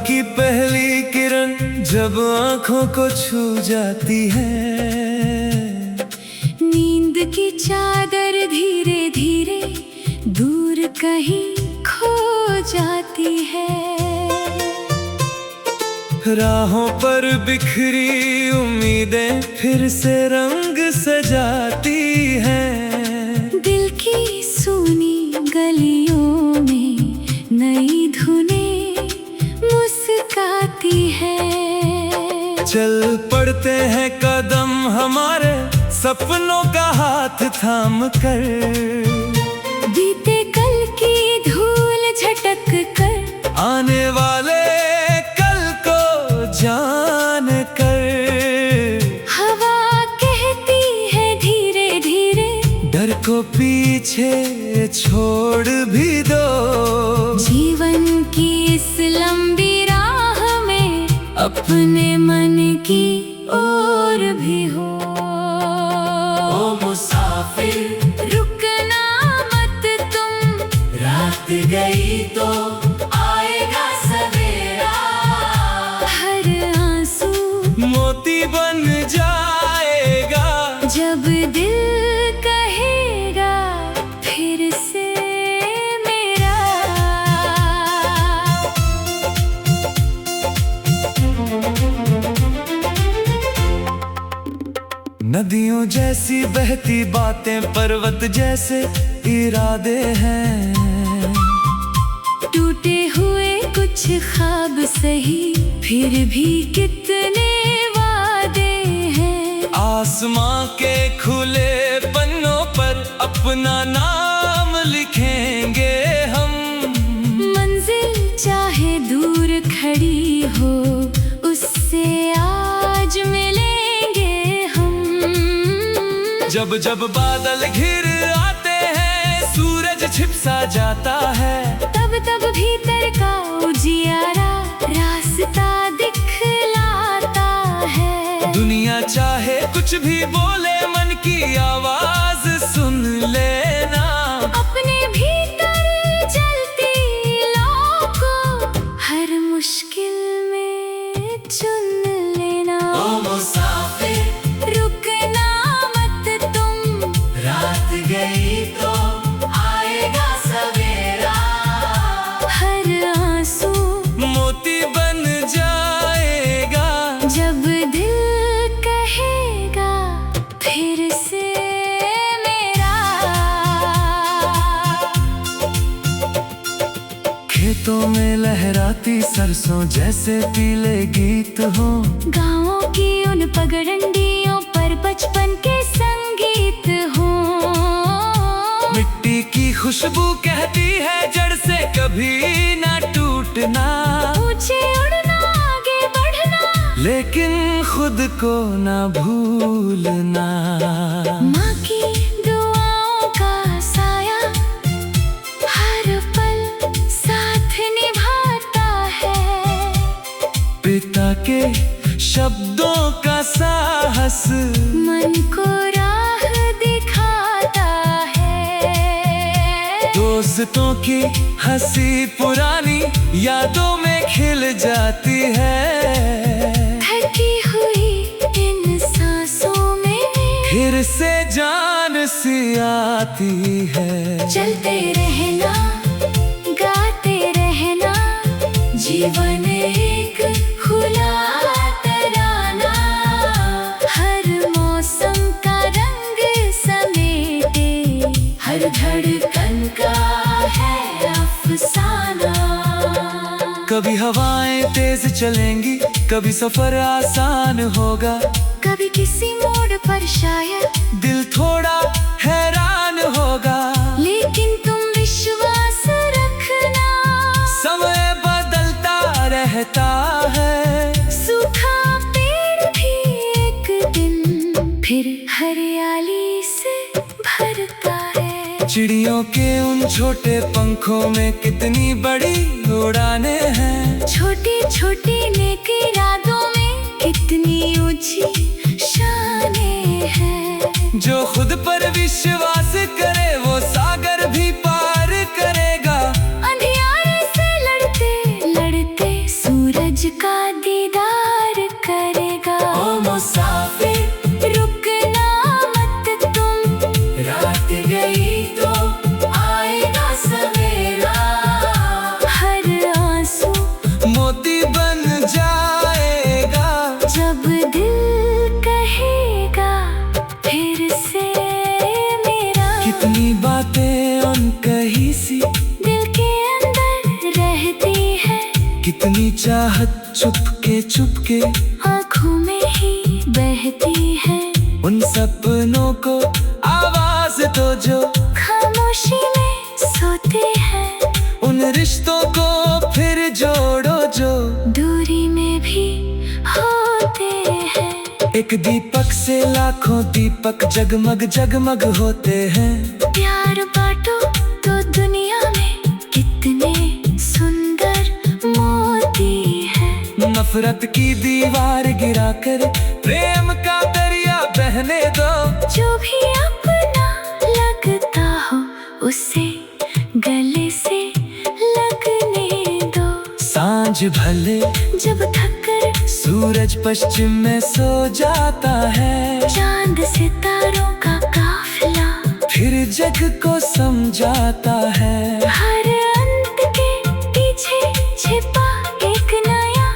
की पहली किरण जब आंखों को छू जाती है, नींद की चादर धीरे धीरे दूर कहीं खो जाती है। राहों पर बिखरी उम्मीदें फिर से रंग सजाती हैं। दिल की सूनी गलियों में नई धुनें मुस्काती है। चल पड़ते हैं कदम हमारे सपनों का हाथ थाम कर, बीते कल की धूल झटक कर आने वाले कल को जान कर। हवा कहती है धीरे धीरे डर को पीछे छोड़ भी दो, जीवन की इस लंबी राह में अपने मन की ओर भी हो। ओ मुसाफिर रुकना मत तुम, रात गई तो आएगा सवेरा। हर आंसू मोती बन जाएगा जब दिल कहेगा फिर से मेरा। नदियों जैसी बहती बातें, पर्वत जैसे इरादे हैं। टूटे हुए कुछ ख्वाब सही, फिर भी कितने वादे हैं। आसमां के खुले पन्नों पर अपना नाम लिखेंगे हम। मंजिल चाहे दूर खड़ी हो, उससे आज मिलेंगे हम। जब जब बादल घिर आते हैं, सूरज छिप सा जाता है, तब तब भीतर का उजियारा रास्ता दिखलाता है। दुनिया चाहे कुछ भी बोले, मन की आवाज सुन लेना। अपने भीतर जलती लौ को हर मुश्किल में चुन लेना। ओ मुसाफिर रुकना मत तुम, रात गई तो आएगा सवेरा। हर आंसू मोती बन जाएगा जब दिल कहेगा फिर से मेरा। खेतों में लहराती सरसों जैसे पीले गीत हो, गाँवों की उन पगडंडियों पर बचपन के संगीत हो। मिट्टी की खुशबू कहती है जड़ से कभी ना टूटना। ऊंचे उड़ना आगे बढ़ना, लेकिन खुद को ना भूलना। माँ की दुआओं का साया हर पल साथ निभाता है। पिता के शब्दों का साहस मन को राह दिखाता है। दोस्तों की हंसी पुरानी यादों में खिल जाती है। थकी हुई इन सांसों में फिर से जान सी आती है। चलते रहना, गाते रहना, जीवन एक खुला तराना। हर मौसम का रंग समेटे, हर धड़कन का है अफसाना। कभी हवाएं तेज चलेंगी, कभी सफर आसान होगा, कभी किसी मोड़ पर शायद दिल थोड़ा हैरान होगा। लेकिन तुम विश्वास रखना, समय बदलता रहता है। सूखा पेड़ भी एक दिन फिर हरियाली से भरता है। चिड़ियों के उन छोटे पंखों में कितनी बड़ी उड़ाने हैं। छोटी छोटी नेक इरादों में कितनी ऊंची शानें हैं। जो खुद पर विश्वास करे वो सागर भी पार करेगा। अंधियारे से लड़ते लड़ते सूरज इतनी चाहत चुपके आँखों में ही बहती है। उन सपनों को आवाज दो जो खामोशी में सोते हैं। उन रिश्तों को फिर जोड़ो जो दूरी में भी होते हैं। एक दीपक से लाखों दीपक जगमग जगमग होते हैं। प्यार बांटो तो दुनिया में कितने सुंदर मोती हैं। नफरत की दीवार गिराकर प्रेम का दरिया बहने दो। जो भी अपना लगता हो उसे गले से लगने दो। सांझ भले जब थक कर सूरज पश्चिम में सो जाता है। चांद सितारों का काफिला फिर जग को समझाता है। हर अंत के पीछे छिपा एक नया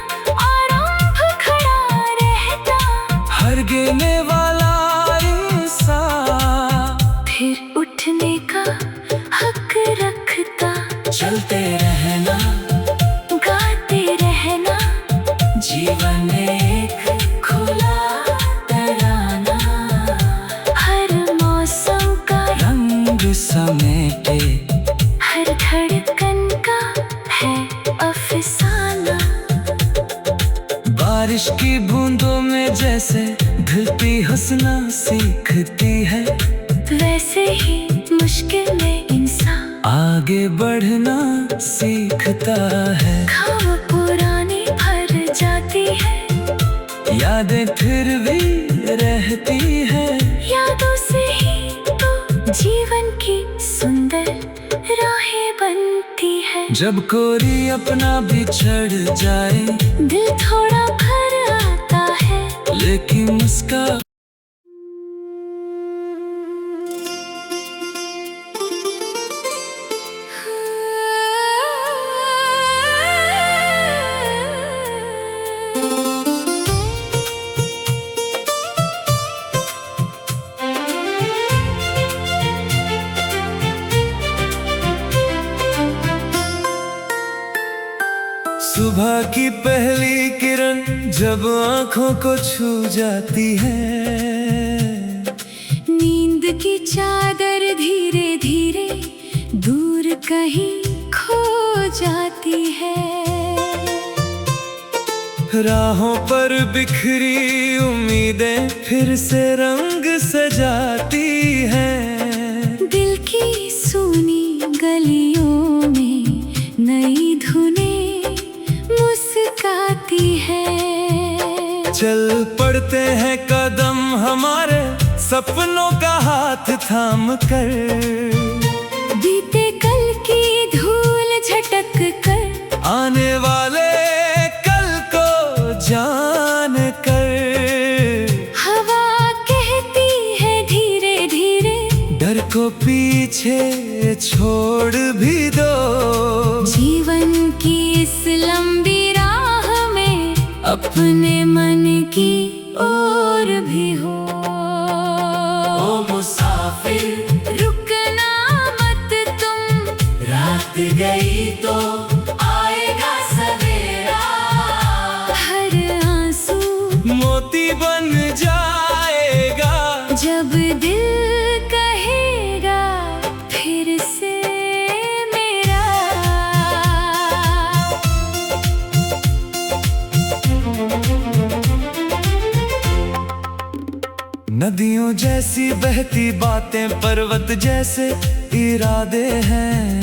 आरंभ खड़ा रहता। हर गिरने वाला इंसान फिर उठने का हक रखता। चलते रहना गाते रहना जीवन एक खुला तराना। हर मौसम का रंग समेटे हर धड़कन का है अफसाना। बारिश की बूंदों में जैसे घुलती हंसना सीखती है। वैसे ही मुश्किल में इंसान आगे बढ़ना सीखता है। खाब पुरानी भर जाती है। यादें फिर भी रहती है। यादों से ही तो जीवन की सुंदर राहें बनती है। जब कोई अपना बिछड़ जाए दिल थोड़ा भर आता है। लेकिन उसका सुबह की पहली किरण जब आंखों को छू जाती है। नींद की चादर धीरे धीरे दूर कहीं खो जाती है। राहों पर बिखरी उम्मीदें फिर से रंग सजाती हैं। दिल की सूनी गलियों में नई धुनें मुस्काती है। चल पड़ते हैं कदम हमारे सपनों का हाथ थाम कर। बीते कल की धूल झटक कर आने वाले कल को जान कर। हवा कहती है धीरे धीरे डर को पीछे छोड़ भी दो। जीवन की इस लंबी राह में अपने मन की ओर भी हो। ओ मुसाफिर रुकना मत तुम। रात गई तो आएगा सवेरा। हर आंसू मोती बन जाएगा। जब दिल कहेगा फिर से मेरा। नदियों जैसी बहती बातें पर्वत जैसे इरादे हैं।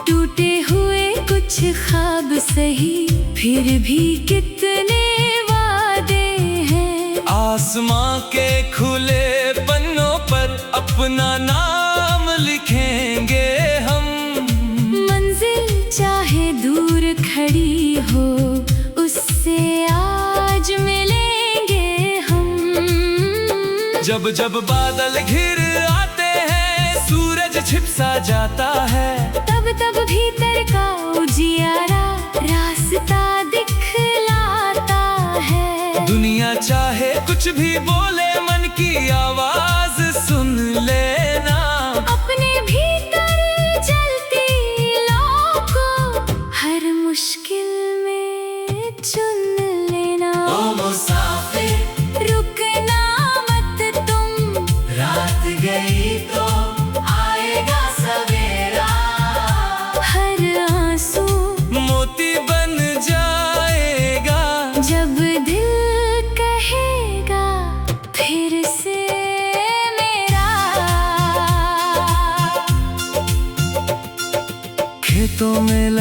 टूटे हुए कुछ ख्वाब सही फिर भी कितने वादे हैं। आसमां के खुले पन्नों पर अपना नाम लिखेंगे हम। मंजिल चाहे दूर खड़ी हो उससे आज मिलेंगे हम। जब जब बादल घिर आते हैं सूरज छिप सा जाता है। तब तब भीतर का उजियारा रास्ता दिखलाता है। दुनिया चाहे कुछ भी बोले मन की आवाज सुन लेना। अपने भीतर जलती लौ को हर मुश्किल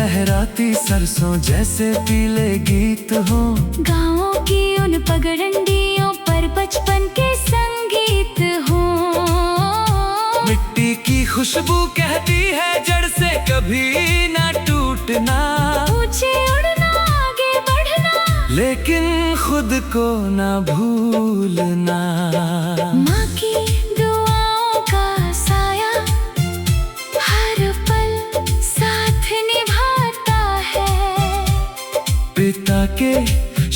लहराती सरसों जैसे पीले गीत हो। गाँवों की उन पगडंडियों पर बचपन के संगीत हो। मिट्टी की खुशबू कहती है जड़ से कभी ना टूटना। ऊंचे उड़ना आगे बढ़ना, लेकिन खुद को ना भूलना। माँ की दुआओं का साया हर पल साथ निभाता है। पिता के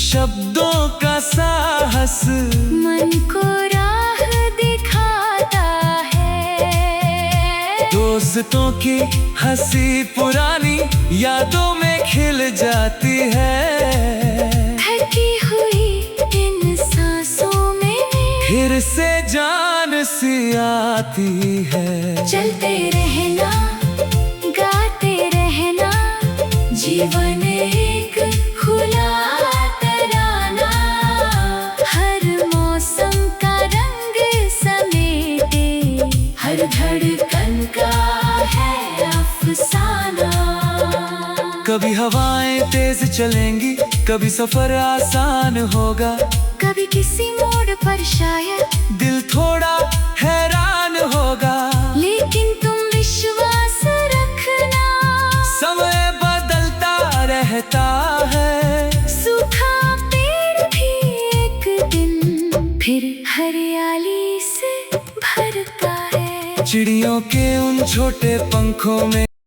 शब्दों का साहस मन को राह दिखाता है। दोस्तों की हंसी पुरानी यादों में खिल जाती है। थकी हुई इन सांसों में फिर से जान सी आती है। चलते रहना, गाते रहना, जीवन एक खुला तराना। हर मौसम का रंग समेटे, हर धड़कन का है अफसाना। कभी हवाएं तेज चलेंगी, कभी सफर आसान होगा। कभी किसी मोड़ पर शायद दिल थोड़ा हैरान होगा। लेकिन तुम विश्वास रखना, समय बदलता रहता है। सूखा पेड़ भी एक दिन फिर हरियाली से भरता है। चिड़ियों के उन छोटे पंखों में